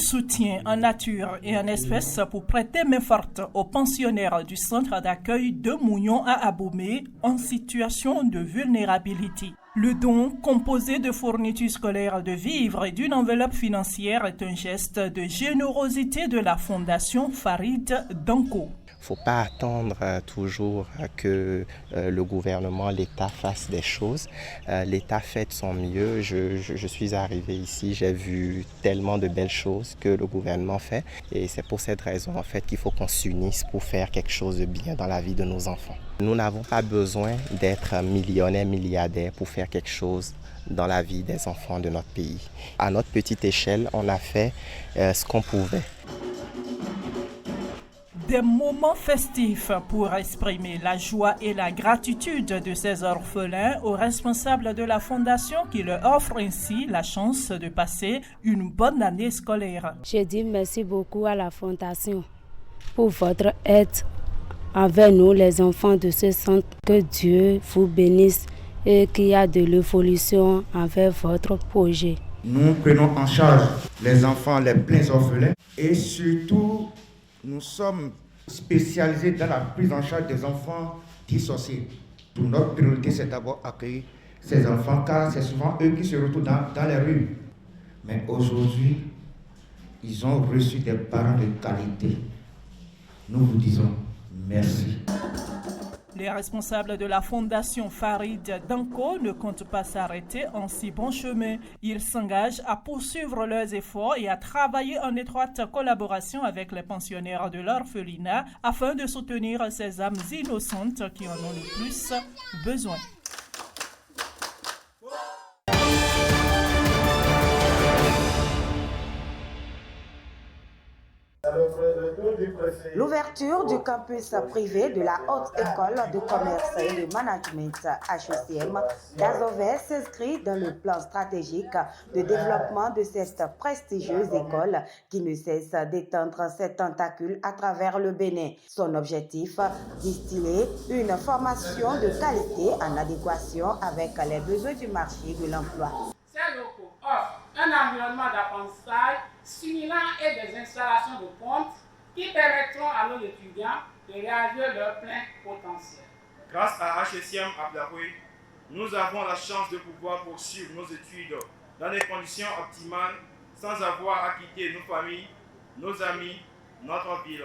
soutien en nature et en espèces pour prêter main forte aux pensionnaires du centre d'accueil de Mougnon à Abomey en situation de vulnérabilité. Le don, composé de fournitures scolaires de vivres et d'une enveloppe financière, est un geste de générosité de la Fondation Farid Danko. Il ne faut pas attendre toujours que le gouvernement, l'État fasse des choses. L'État fait de son mieux. Je suis arrivé ici, j'ai vu tellement de belles choses que le gouvernement fait. Et c'est pour cette raison en fait qu'il faut qu'on s'unisse pour faire quelque chose de bien dans la vie de nos enfants. Nous n'avons pas besoin d'être millionnaires, milliardaires pour faire quelque chose dans la vie des enfants de notre pays. À notre petite échelle, on a fait ce qu'on pouvait. Des moments festifs pour exprimer la joie et la gratitude de ces orphelins aux responsables de la Fondation qui leur offre ainsi la chance de passer une bonne année scolaire. Je dis merci beaucoup à la Fondation pour votre aide envers nous, les enfants de ce centre. Que Dieu vous bénisse et qu'il y a de l'évolution envers votre projet. Nous prenons en charge les enfants les pleins orphelins et surtout nous sommes spécialisés dans la prise en charge des enfants dissociés. Notre priorité, c'est d'abord accueillir ces enfants car c'est souvent eux qui se retrouvent dans les rues. Mais aujourd'hui, ils ont reçu des parents de qualité. Nous vous disons merci. Les responsables de la Fondation Farid Danko ne comptent pas s'arrêter en si bon chemin. Ils s'engagent à poursuivre leurs efforts et à travailler en étroite collaboration avec les pensionnaires de l'orphelinat afin de soutenir ces âmes innocentes qui en ont le plus besoin. L'ouverture du campus privé de la Haute École de Commerce et de Management HECM d'Azovais s'inscrit dans le plan stratégique de développement de cette prestigieuse école qui ne cesse d'étendre ses tentacules à travers le Bénin. Son objectif, distiller une formation de qualité en adéquation avec les besoins du marché de l'emploi. Ces locaux offrent un environnement d'apprentissage stimulant et des installations de pointe qui permettront à nos étudiants de réaliser leur plein potentiel. Grâce à HECM Ablaroué, nous avons la chance de pouvoir poursuivre nos études dans des conditions optimales sans avoir à quitter nos familles, nos amis, notre ville.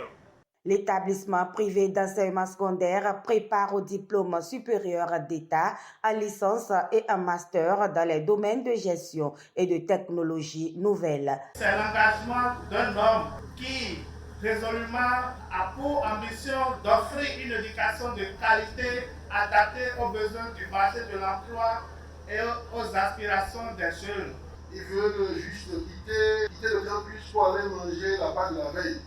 L'établissement privé d'enseignement secondaire prépare au diplôme supérieur d'État, en licence et en master dans les domaines de gestion et de technologie nouvelles. C'est l'engagement d'un homme qui résolument a pour ambition d'offrir une éducation de qualité adaptée aux besoins du marché de l'emploi et aux aspirations des jeunes. Ils veulent juste quitter le campus pour aller manger là-bas de la veille.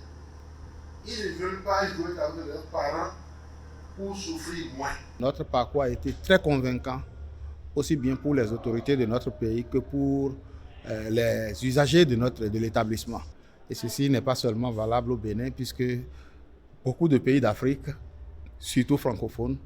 Ils ne veulent pas jouer avec leurs parents pour souffrir moins. Notre parcours a été très convaincant, aussi bien pour les autorités de notre pays que pour les usagers de l'établissement. Et ceci n'est pas seulement valable au Bénin, puisque beaucoup de pays d'Afrique, surtout francophones,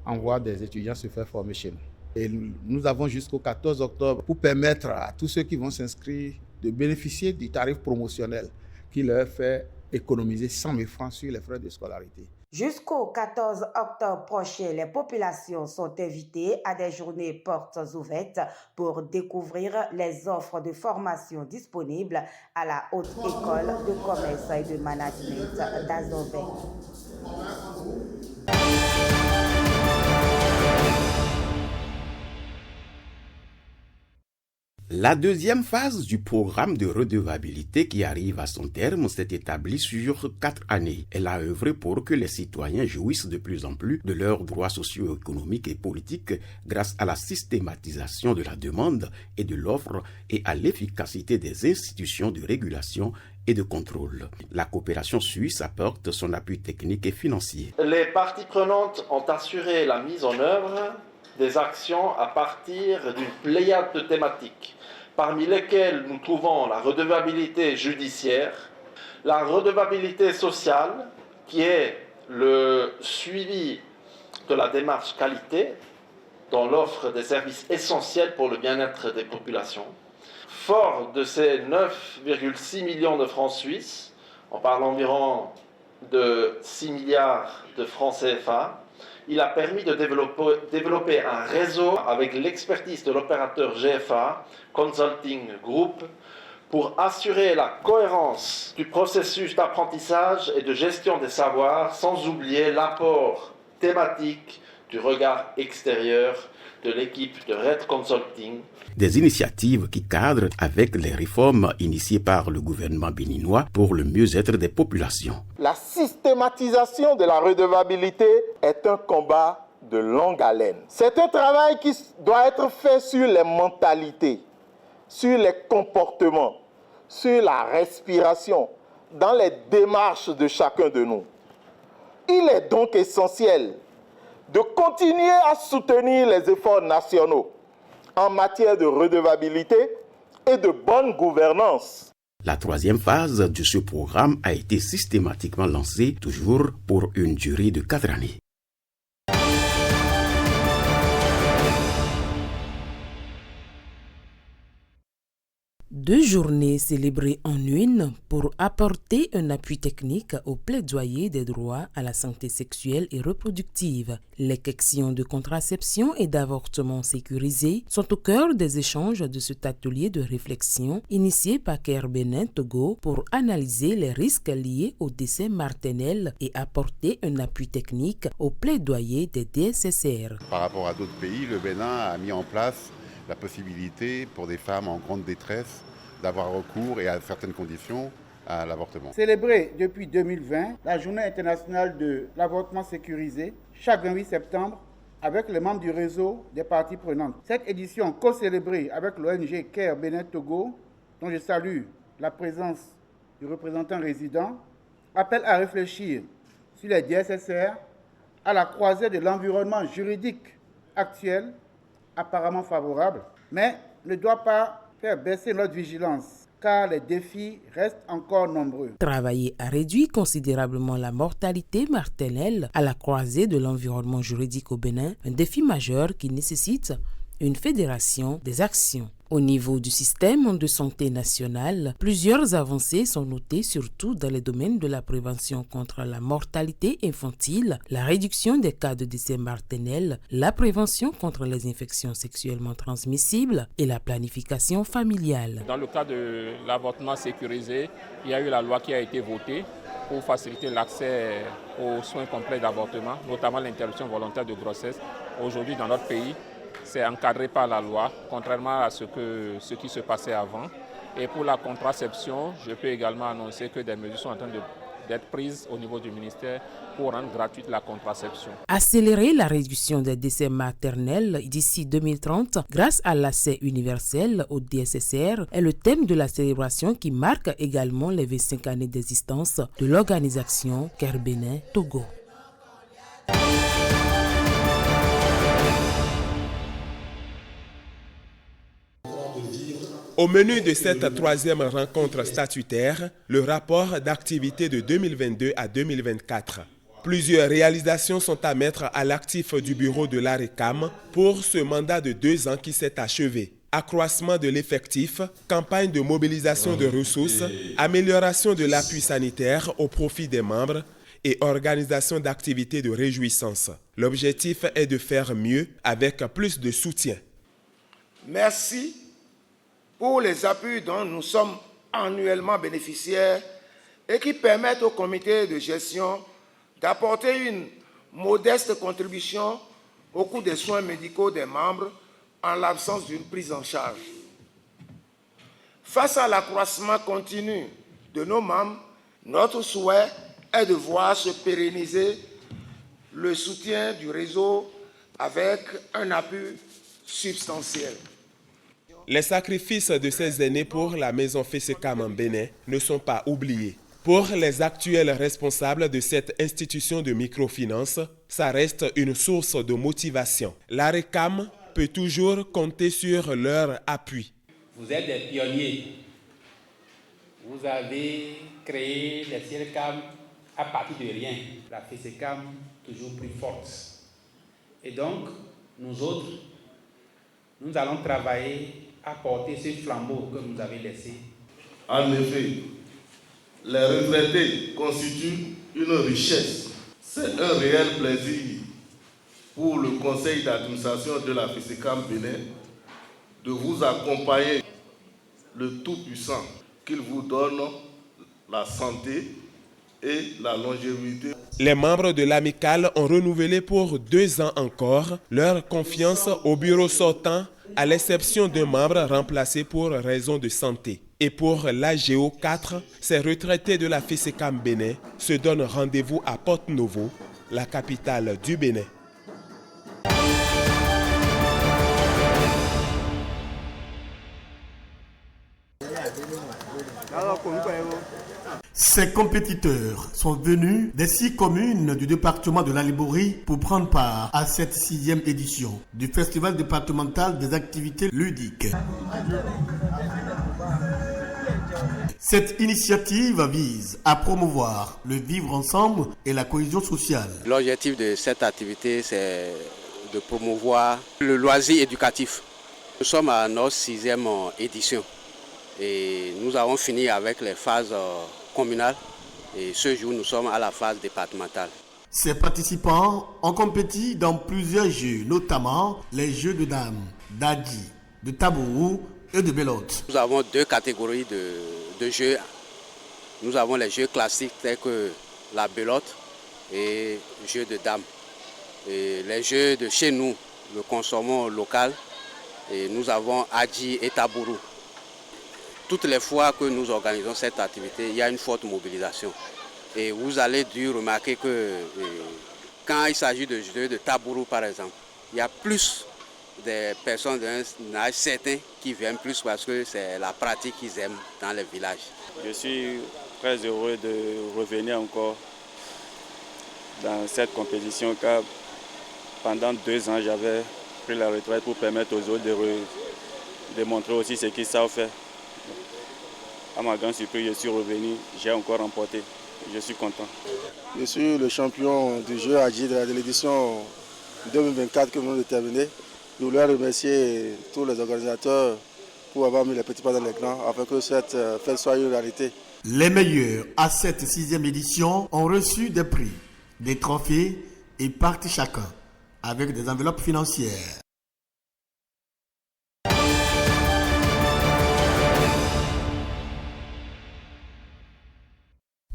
envoient des étudiants se faire former chez nous. Et nous avons jusqu'au 14 octobre pour permettre à tous ceux qui vont s'inscrire de bénéficier du tarif promotionnel qui leur fait économiser 100 000 francs sur les frais de scolarité. Jusqu'au 14 octobre prochain, les populations sont invitées à des journées portes ouvertes pour découvrir les offres de formation disponibles à la Haute École de Commerce et de Management d'Azovais. La deuxième phase du programme de redevabilité qui arrive à son terme s'est établie sur 4 années. Elle a œuvré pour que les citoyens jouissent de plus en plus de leurs droits socio-économiques et politiques grâce à la systématisation de la demande et de l'offre et à l'efficacité des institutions de régulation et de contrôle. La coopération suisse apporte son appui technique et financier. Les parties prenantes ont assuré la mise en œuvre des actions à partir d'une pléiade de thématiques, parmi lesquelles nous trouvons la redevabilité judiciaire, la redevabilité sociale, qui est le suivi de la démarche qualité dans l'offre des services essentiels pour le bien-être des populations, Fort de ces 9,6 millions de francs suisses, on parle environ de 6 milliards de francs CFA, il a permis de développer un réseau avec l'expertise de l'opérateur GFA, Consulting Group, pour assurer la cohérence du processus d'apprentissage et de gestion des savoirs, sans oublier l'apport thématique du regard extérieur de l'équipe de Red Consulting. Des initiatives qui cadrent avec les réformes initiées par le gouvernement béninois pour le mieux-être des populations. La systématisation de la redevabilité est un combat de longue haleine. C'est un travail qui doit être fait sur les mentalités, sur les comportements, sur la respiration, dans les démarches de chacun de nous. Il est donc essentiel de continuer à soutenir les efforts nationaux en matière de redevabilité et de bonne gouvernance. La troisième phase de ce programme a été systématiquement lancée, toujours pour une durée de 4 années. Deux journées célébrées en une pour apporter un appui technique au plaidoyer des droits à la santé sexuelle et reproductive. Les questions de contraception et d'avortement sécurisés sont au cœur des échanges de cet atelier de réflexion initié par Care Bénin Togo pour analyser les risques liés au décès maternel et apporter un appui technique au plaidoyer des DSSR. Par rapport à d'autres pays, le Bénin a mis en place la possibilité pour des femmes en grande détresse d'avoir recours et à certaines conditions à l'avortement. Célébrée depuis 2020, la journée internationale de l'avortement sécurisé, chaque 28 septembre, avec les membres du réseau des parties prenantes. Cette édition co-célébrée avec l'ONG Care Bénin Togo, dont je salue la présence du représentant résident, appelle à réfléchir sur les DSSR à la croisée de l'environnement juridique actuel, apparemment favorable, mais ne doit pas faire baisser notre vigilance, car les défis restent encore nombreux. Travailler a réduit considérablement la mortalité maternelle à la croisée de l'environnement juridique au Bénin, un défi majeur qui nécessite une fédération des actions. Au niveau du système de santé national, plusieurs avancées sont notées surtout dans les domaines de la prévention contre la mortalité infantile, la réduction des cas de décès maternel, la prévention contre les infections sexuellement transmissibles et la planification familiale. Dans le cas de l'avortement sécurisé, il y a eu la loi qui a été votée pour faciliter l'accès aux soins complets d'avortement, notamment l'interruption volontaire de grossesse. Aujourd'hui, dans notre pays, c'est encadré par la loi, contrairement à ce qui se passait avant. Et pour la contraception, je peux également annoncer que des mesures sont en train d'être prises au niveau du ministère pour rendre gratuite la contraception. Accélérer la réduction des décès maternels d'ici 2030 grâce à l'accès universel au DSSR est le thème de la célébration qui marque également les 25 années d'existence de l'organisation Care Bénin Togo. Au menu de cette troisième rencontre statutaire, le rapport d'activité de 2022 à 2024. Plusieurs réalisations sont à mettre à l'actif du bureau de l'ARECAM pour ce mandat de 2 ans qui s'est achevé. Accroissement de l'effectif, campagne de mobilisation de ressources, amélioration de l'appui sanitaire au profit des membres et organisation d'activités de réjouissance. L'objectif est de faire mieux avec plus de soutien. Merci pour les appuis dont nous sommes annuellement bénéficiaires et qui permettent au comité de gestion d'apporter une modeste contribution au coût des soins médicaux des membres en l'absence d'une prise en charge. Face à l'accroissement continu de nos membres, notre souhait est de voir se pérenniser le soutien du réseau avec un appui substantiel. Les sacrifices de ces aînés pour la maison FESECAM en Bénin ne sont pas oubliés. Pour les actuels responsables de cette institution de microfinance, ça reste une source de motivation. L'ARECAM peut toujours compter sur leur appui. Vous êtes des pionniers. Vous avez créé les CIRCAM à partir de rien. La FESECAM toujours plus forte. Et donc, nous autres, nous allons travailler à porter ce flambeau que vous avez laissé. En effet, les retraités constituent une richesse. C'est un réel plaisir pour le conseil d'administration de la FESECAM Bénin de vous accompagner, le Tout-Puissant, qu'il vous donne la santé et la longévité. Les membres de l'amicale ont renouvelé pour 2 ans encore leur confiance au bureau sortant, à l'exception d'un membre remplacé pour raison de santé. Et pour l'AGO 4, ces retraités de la FESECAM Bénin se donnent rendez-vous à Porto-Novo, la capitale du Bénin. Ces compétiteurs sont venus des 6 communes du département de la Liborie pour prendre part à cette 6e édition du Festival départemental des activités ludiques. Cette initiative vise à promouvoir le vivre ensemble et la cohésion sociale. L'objectif de cette activité, c'est de promouvoir le loisir éducatif. Nous sommes à notre 6e édition et nous avons fini avec les phases communales et ce jour nous sommes à la phase départementale. Ces participants ont compéti dans plusieurs jeux, notamment les jeux de dames, d'adji, de tabou et de belote. Nous avons 2 catégories de jeux. Nous avons les jeux classiques tels que la belote et jeux de dames. Et les jeux de chez nous, le consommons local, et nous avons adji et tabourou. Toutes les fois que nous organisons cette activité, il y a une forte mobilisation. Et vous allez dû remarquer que quand il s'agit de jeux de tabourou par exemple, il y a plus des personnes d'un âge certain qui viennent plus parce que c'est la pratique qu'ils aiment dans les villages. Je suis très heureux de revenir encore dans cette compétition car pendant 2 ans j'avais pris la retraite pour permettre aux autres de montrer aussi ce qu'ils savent faire. À ma grande surprise, je suis revenu, j'ai encore remporté. Je suis content. Je suis le champion du jeu Adji de l'édition 2024 que nous venons de terminer. Je voulais remercier tous les organisateurs pour avoir mis les petits pas dans les grands afin que cette fête soit une réalité. Les meilleurs à cette 6e édition ont reçu des prix, des trophées et partent chacun avec des enveloppes financières.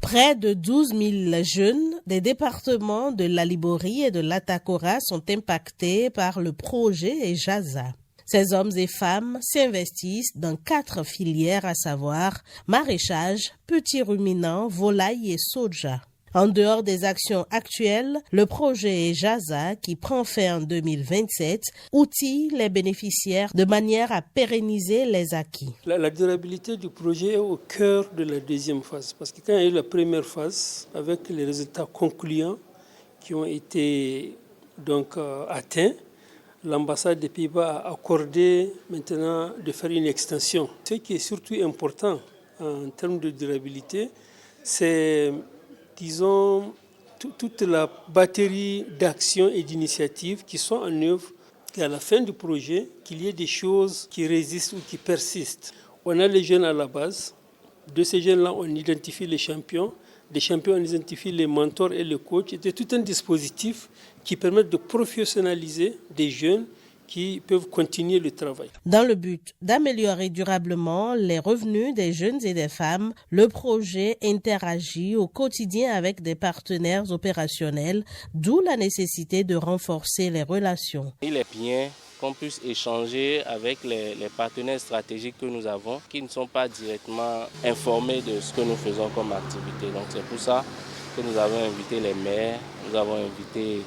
Près de 12 000 jeunes des départements de la Liborie et de l'Atakora sont impactés par le projet EJAZA. Ces hommes et femmes s'investissent dans 4 filières, à savoir maraîchage, petits ruminants, volailles et soja. En dehors des actions actuelles, le projet EJAZA, qui prend fin en 2027, outille les bénéficiaires de manière à pérenniser les acquis. La durabilité du projet est au cœur de la 2e phase, parce que quand il y a eu la première phase, avec les résultats concluants qui ont été donc atteints, l'ambassade des Pays-Bas a accordé maintenant de faire une extension. Ce qui est surtout important en termes de durabilité, c'est disons, toute la batterie d'actions et d'initiatives qui sont en œuvre, qu'à la fin du projet, qu'il y ait des choses qui résistent ou qui persistent. On a les jeunes à la base. De ces jeunes-là, on identifie les champions. Des champions, on identifie les mentors et les coachs. C'est tout un dispositif qui permet de professionnaliser des jeunes qui peuvent continuer le travail. Dans le but d'améliorer durablement les revenus des jeunes et des femmes, le projet interagit au quotidien avec des partenaires opérationnels, d'où la nécessité de renforcer les relations. Il est bien qu'on puisse échanger avec les partenaires stratégiques que nous avons, qui ne sont pas directement informés de ce que nous faisons comme activité. Donc c'est pour ça que nous avons invité les maires, nous avons invité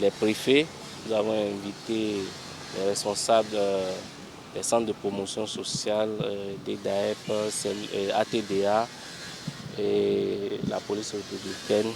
les préfets, nous avons invité les responsables des centres de promotion sociale, des DAEP, ATDA et la police républicaine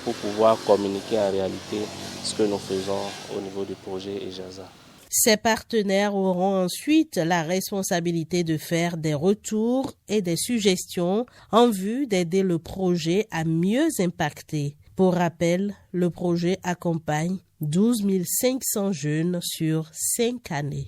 pour pouvoir communiquer en réalité ce que nous faisons au niveau du projet EJAZA. Ces partenaires auront ensuite la responsabilité de faire des retours et des suggestions en vue d'aider le projet à mieux impacter. Pour rappel, le projet accompagne 12 500 jeunes sur 5 années.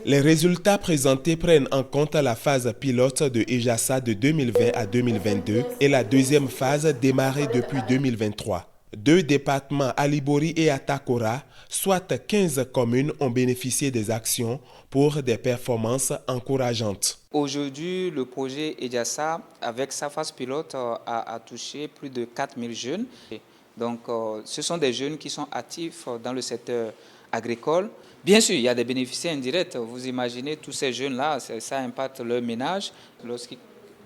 Les résultats présentés prennent en compte la phase pilote de EJASA de 2020 à 2022 et la deuxième phase démarrée depuis 2023. 2 départements, Alibori et Atakora, soit 15 communes, ont bénéficié des actions pour des performances encourageantes. Aujourd'hui, le projet EJASA, avec sa phase pilote, a touché plus de 4000 jeunes. Donc, ce sont des jeunes qui sont actifs dans le secteur agricole. Bien sûr, il y a des bénéficiaires indirects. Vous imaginez, tous ces jeunes-là, ça impacte leur ménage lorsqu'il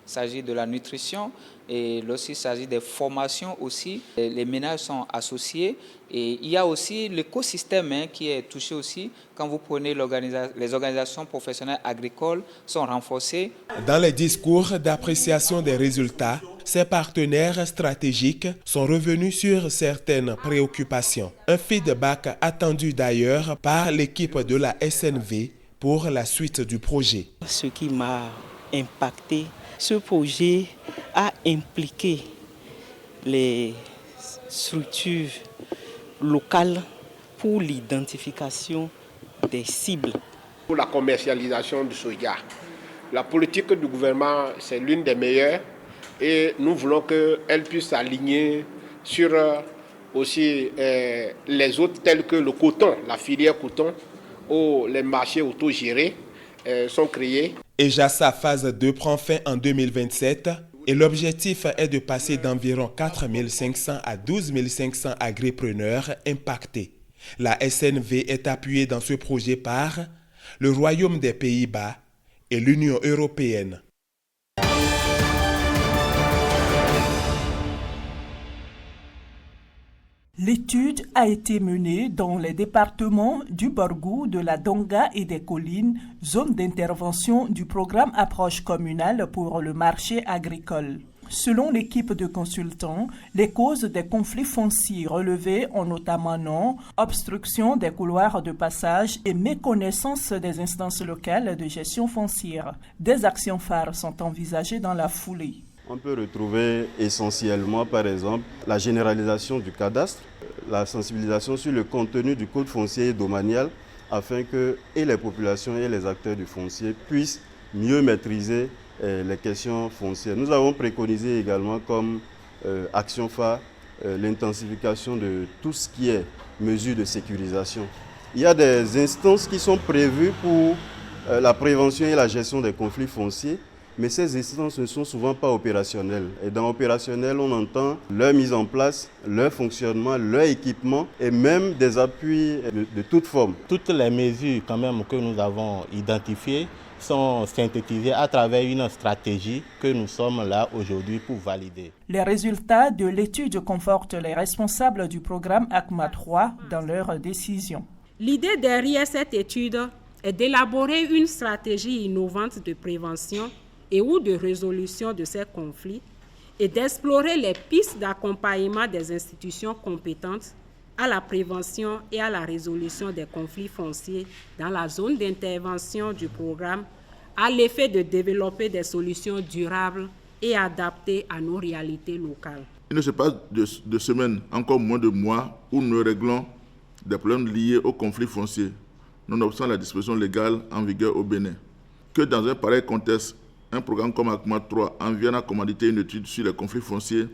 s'agit de la nutrition et lorsqu'il s'agit des formations aussi. Les ménages sont associés et il y a aussi l'écosystème qui est touché aussi. Quand vous prenez les organisations professionnelles agricoles sont renforcées. Dans les discours d'appréciation des résultats, ces partenaires stratégiques sont revenus sur certaines préoccupations. Un feedback attendu d'ailleurs par l'équipe de la SNV pour la suite du projet. Ce qui m'a impacté, ce projet a impliqué les structures locales pour l'identification des cibles. Pour la commercialisation du soja, la politique du gouvernement, c'est l'une des meilleures et nous voulons qu'elle puisse s'aligner sur aussi les autres tels que le coton, la filière coton, où les marchés autogérés sont créés. EJASA phase 2 prend fin en 2027 et l'objectif est de passer d'environ 4 500 à 12 500 agripreneurs impactés. La SNV est appuyée dans ce projet par le Royaume des Pays-Bas et l'Union européenne. L'étude a été menée dans les départements du Borgou, de la Donga et des Collines, zone d'intervention du programme Approche communale pour le marché agricole. Selon l'équipe de consultants, les causes des conflits fonciers relevés ont notamment obstruction des couloirs de passage et méconnaissance des instances locales de gestion foncière. Des actions phares sont envisagées dans la foulée. On peut retrouver essentiellement, par exemple, la généralisation du cadastre, la sensibilisation sur le contenu du code foncier et domanial, afin que et les populations et les acteurs du foncier puissent mieux maîtriser les questions foncières. Nous avons préconisé également comme action phare l'intensification de tout ce qui est mesures de sécurisation. Il y a des instances qui sont prévues pour la prévention et la gestion des conflits fonciers, mais ces instances ne sont souvent pas opérationnelles. Et dans opérationnel, on entend leur mise en place, leur fonctionnement, leur équipement et même des appuis de toute forme. Toutes les mesures quand même que nous avons identifiées sont synthétisées à travers une stratégie que nous sommes là aujourd'hui pour valider. Les résultats de l'étude confortent les responsables du programme ACMA 3 dans leurs décisions. L'idée derrière cette étude est d'élaborer une stratégie innovante de prévention et ou de résolution de ces conflits et d'explorer les pistes d'accompagnement des institutions compétentes à la prévention et à la résolution des conflits fonciers dans la zone d'intervention du programme à l'effet de développer des solutions durables et adaptées à nos réalités locales. Il ne se passe de semaines, encore moins de mois, où nous réglons des problèmes liés aux conflits fonciers, nonobstant la disposition légale en vigueur au Bénin. Que dans un pareil contexte, un programme comme ACMA 3 en vienne à commanditer une étude sur les conflits fonciers,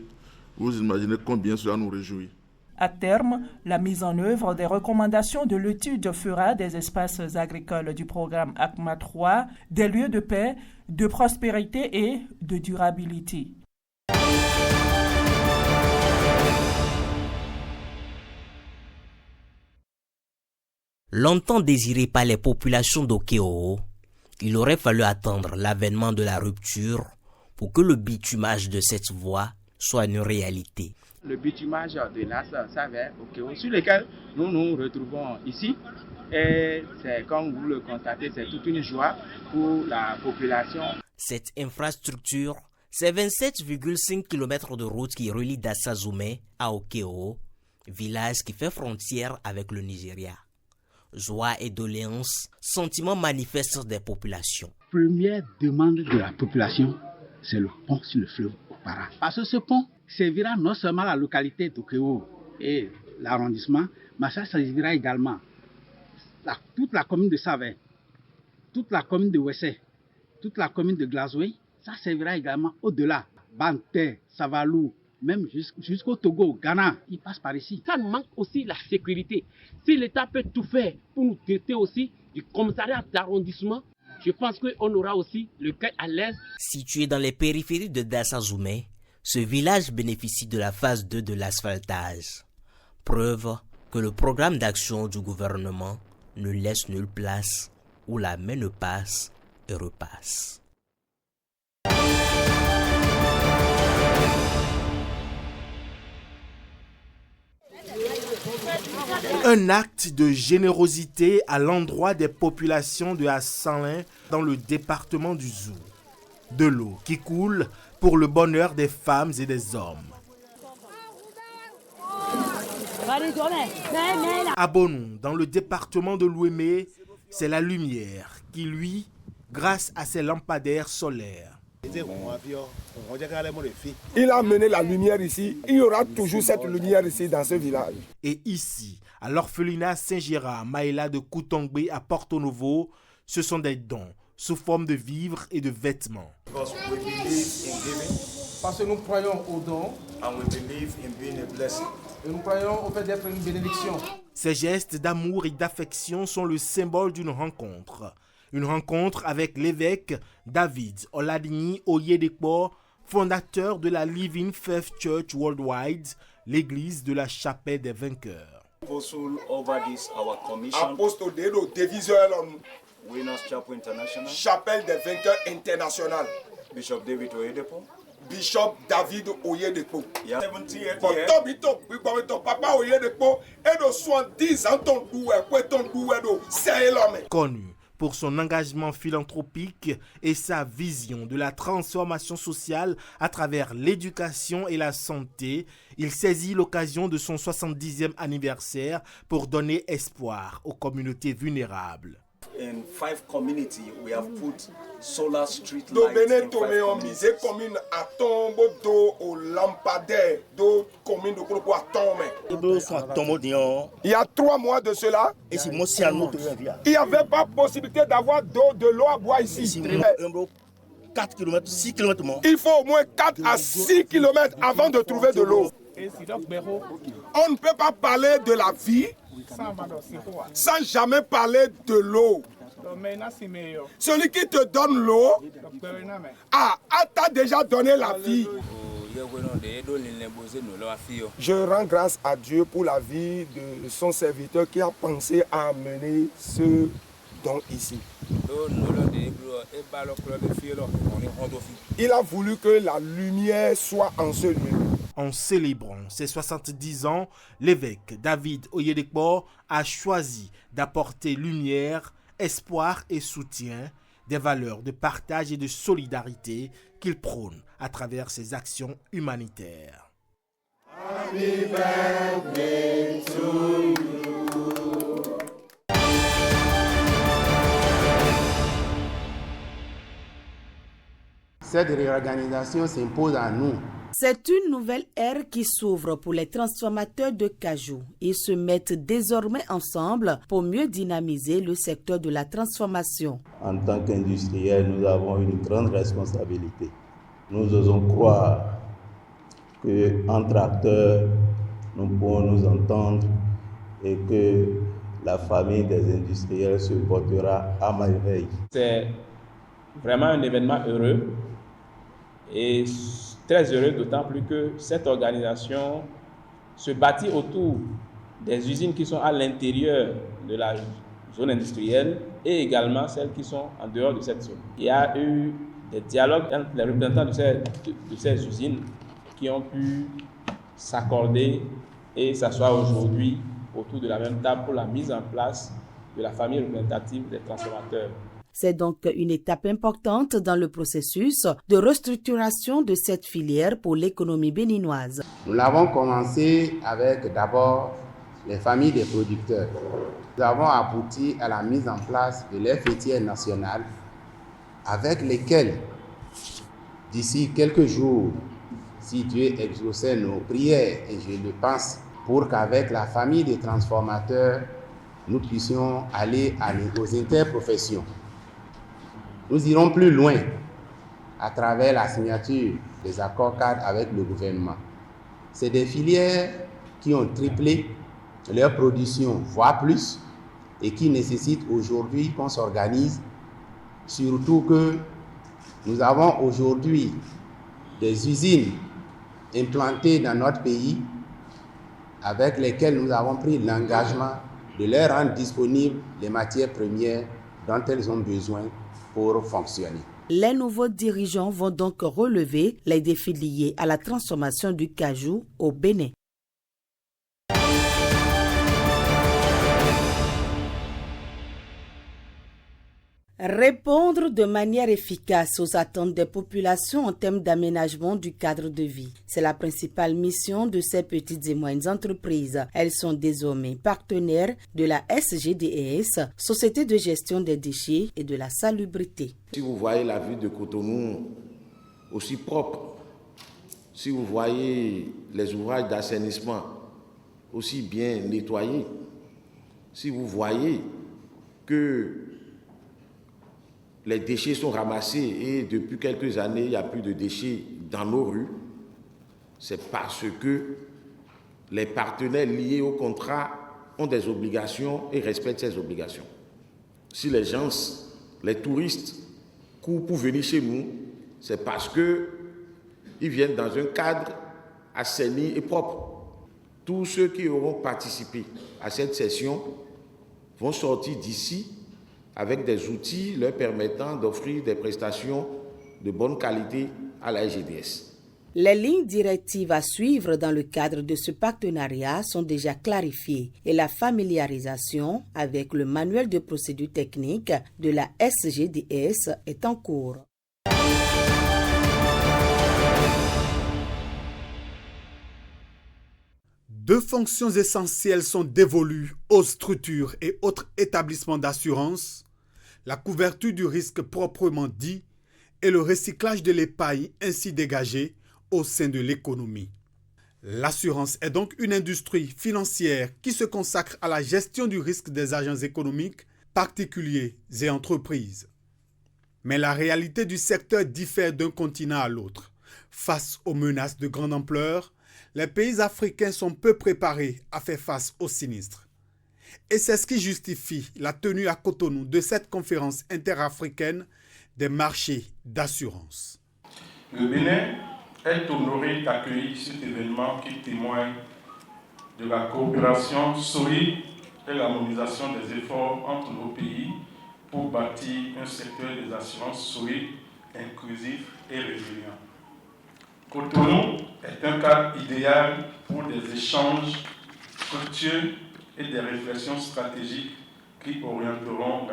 vous imaginez combien cela nous réjouit. À terme, la mise en œuvre des recommandations de l'étude fera des espaces agricoles du programme ACMA 3 des lieux de paix, de prospérité et de durabilité. Longtemps désiré par les populations d'Okeo, il aurait fallu attendre l'avènement de la rupture pour que le bitumage de cette voie soit une réalité. Le bitumage de Nas-Savè, sur lequel nous nous retrouvons ici, et c'est comme vous le constatez, c'est toute une joie pour la population. Cette infrastructure, c'est 27,5 km de route qui relie Dassazoumé à Okeo, village qui fait frontière avec le Nigeria. Joie et doléances, sentiments manifestes des populations. Première demande de la population, c'est le pont sur le fleuve Okpara. Parce que ce pont servira non seulement la localité d'Okeo et l'arrondissement, mais ça servira également toute la commune de Savè. toute la commune de Wessé, toute la commune de Glazoué, ça servira également au-delà. Banté, Savalou, même jusqu'au Togo, au Ghana, il passe par ici. Ça nous manque aussi la sécurité. Si l'État peut tout faire pour nous traiter aussi du commissariat d'arrondissement, je pense qu'on aura aussi le cœur à l'aise. Situé dans les périphéries de Dassazoumé, ce village bénéficie de la phase 2 de l'asphaltage. Preuve que le programme d'action du gouvernement ne laisse nulle place où la main ne passe et repasse. Un acte de générosité à l'endroit des populations de Assalin dans le département du Zou. De l'eau qui coule pour le bonheur des femmes et des hommes. À Bonou, dans le département de l'Ouémé, c'est la lumière qui, lui, grâce à ses lampadaires solaires. Il a amené la lumière ici. Il y aura toujours cette lumière ici dans ce village. Et ici, à l'orphelinat Saint-Gérard, Maïla de Koutongbe à Porto Novo, ce sont des dons sous forme de vivres et de vêtements. Parce que nous croyons aux dons. Et nous croyons au fait d'être une bénédiction. Ces gestes d'amour et d'affection sont le symbole d'une rencontre. Une rencontre avec l'évêque David Oladini Oyedekpo, fondateur de la Living Faith Church Worldwide, l'église de la Chapelle des Vainqueurs. Apôtre de nos diviseurs, Chapelle des Vainqueurs international. Bishop David Oyedepo. Bishop David Oyedepo. Papa Oyedepo et de 70 ans connu pour son engagement philanthropique et sa vision de la transformation sociale à travers l'éducation et la santé, il saisit l'occasion de son 70e anniversaire pour donner espoir aux communautés vulnérables. In 5 communities, we have put solar street lights in 5 communities. Il y a 3 mois de cela, il n'y avait pas possibilité d'avoir de l'eau à boire ici. 4 km, 6 km. Il faut au moins 4 à 6 km avant de trouver de l'eau. On ne peut pas parler de la vie sans jamais parler de l'eau. Celui qui te donne l'eau t'a déjà donné la vie. Je rends grâce à Dieu pour la vie de son serviteur qui a pensé à amener ce don ici. Il a voulu que la lumière soit en ce lieu. En célébrant ses 70 ans, l'évêque David Oyedekpo a choisi d'apporter lumière, espoir et soutien, des valeurs de partage et de solidarité qu'il prône à travers ses actions humanitaires. Happy birthday to you. Cette réorganisation s'impose à nous. C'est une nouvelle ère qui s'ouvre pour les transformateurs de cajou. Ils se mettent désormais ensemble pour mieux dynamiser le secteur de la transformation. En tant qu'industriels, nous avons une grande responsabilité. Nous osons croire qu'entre acteurs, nous pouvons nous entendre et que la famille des industriels se portera à merveille. C'est vraiment un événement heureux et très heureux, d'autant plus que cette organisation se bâtit autour des usines qui sont à l'intérieur de la zone industrielle et également celles qui sont en dehors de cette zone. Il y a eu des dialogues entre les représentants de ces usines qui ont pu s'accorder et s'asseoir aujourd'hui autour de la même table pour la mise en place de la famille représentative des transformateurs. C'est donc une étape importante dans le processus de restructuration de cette filière pour l'économie béninoise. Nous l'avons commencé avec d'abord les familles des producteurs. Nous avons abouti à la mise en place de l'aire fêtière nationale avec lesquelles, d'ici quelques jours, si Dieu exauçait nos prières, et je le pense, pour qu'avec la famille des transformateurs, nous puissions aller aux interprofessions Nous irons plus loin à travers la signature des accords cadres avec le gouvernement. C'est des filières qui ont triplé leur production, voire plus, et qui nécessitent aujourd'hui qu'on s'organise, surtout que nous avons aujourd'hui des usines implantées dans notre pays avec lesquelles nous avons pris l'engagement de leur rendre disponibles les matières premières dont elles ont besoin pour fonctionner. Les nouveaux dirigeants vont donc relever les défis liés à la transformation du cajou au Bénin. Répondre de manière efficace aux attentes des populations en termes d'aménagement du cadre de vie. C'est la principale mission de ces petites et moyennes entreprises. Elles sont désormais partenaires de la SGDES, Société de gestion des déchets et de la salubrité. Si vous voyez la ville de Cotonou aussi propre, si vous voyez les ouvrages d'assainissement aussi bien nettoyés, si vous voyez que les déchets sont ramassés et depuis quelques années, il n'y a plus de déchets dans nos rues, c'est parce que les partenaires liés au contrat ont des obligations et respectent ces obligations. Si les gens, les touristes, courent pour venir chez nous, c'est parce qu'ils viennent dans un cadre assaini et propre. Tous ceux qui auront participé à cette session vont sortir d'ici avec des outils leur permettant d'offrir des prestations de bonne qualité à la SGDS. Les lignes directives à suivre dans le cadre de ce partenariat sont déjà clarifiées et la familiarisation avec le manuel de procédure technique de la SGDS est en cours. Deux fonctions essentielles sont dévolues aux structures et autres établissements d'assurance, la couverture du risque proprement dit et le recyclage de l'épargne ainsi dégagée au sein de l'économie. L'assurance est donc une industrie financière qui se consacre à la gestion du risque des agents économiques, particuliers et entreprises. Mais la réalité du secteur diffère d'un continent à l'autre. Face aux menaces de grande ampleur, les pays africains sont peu préparés à faire face aux sinistres. Et c'est ce qui justifie la tenue à Cotonou de cette conférence interafricaine des marchés d'assurance. Le Bénin est honoré d'accueillir cet événement qui témoigne de la coopération solide et l'harmonisation des efforts entre nos pays pour bâtir un secteur des assurances solide, inclusif et résilient. Cotonou est un cadre idéal pour des échanges fructueux et des réflexions stratégiques qui orienteront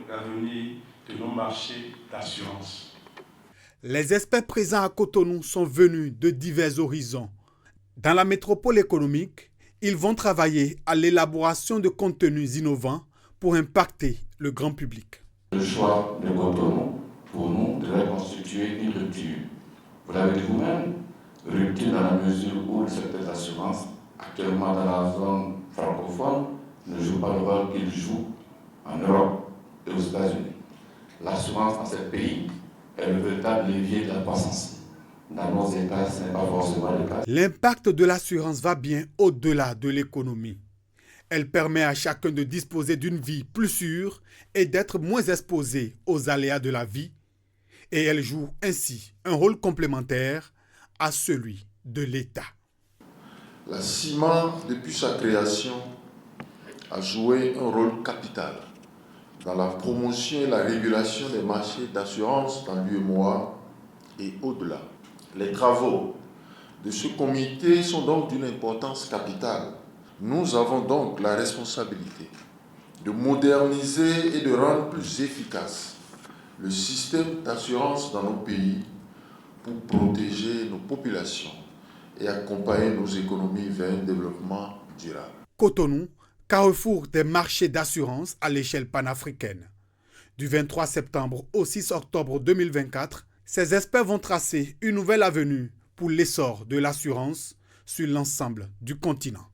l'avenir de nos marchés d'assurance. Les experts présents à Cotonou sont venus de divers horizons. Dans la métropole économique, ils vont travailler à l'élaboration de contenus innovants pour impacter le grand public. Le choix de Cotonou, pour nous, devait constituer une rupture. Vous l'avez dit vous-même, rupture dans la mesure où le secteur des assurances, actuellement dans la zone francophone, ne joue pas le rôle qu'il joue en Europe et aux États-Unis. L'assurance dans ces pays est le véritable levier de la croissance. Dans nos États, ce n'est pas forcément le cas. L'impact de l'assurance va bien au-delà de l'économie. Elle permet à chacun de disposer d'une vie plus sûre et d'être moins exposé aux aléas de la vie. Et elle joue ainsi un rôle complémentaire à celui de l'État. La CIMA, depuis sa création, a joué un rôle capital dans la promotion et la régulation des marchés d'assurance dans l'UEMOA et au-delà. Les travaux de ce comité sont donc d'une importance capitale. Nous avons donc la responsabilité de moderniser et de rendre plus efficace le système d'assurance dans nos pays pour protéger nos populations et accompagner nos économies vers un développement durable. Cotonou, carrefour des marchés d'assurance à l'échelle panafricaine. Du 23 septembre au 6 octobre 2024, ces experts vont tracer une nouvelle avenue pour l'essor de l'assurance sur l'ensemble du continent.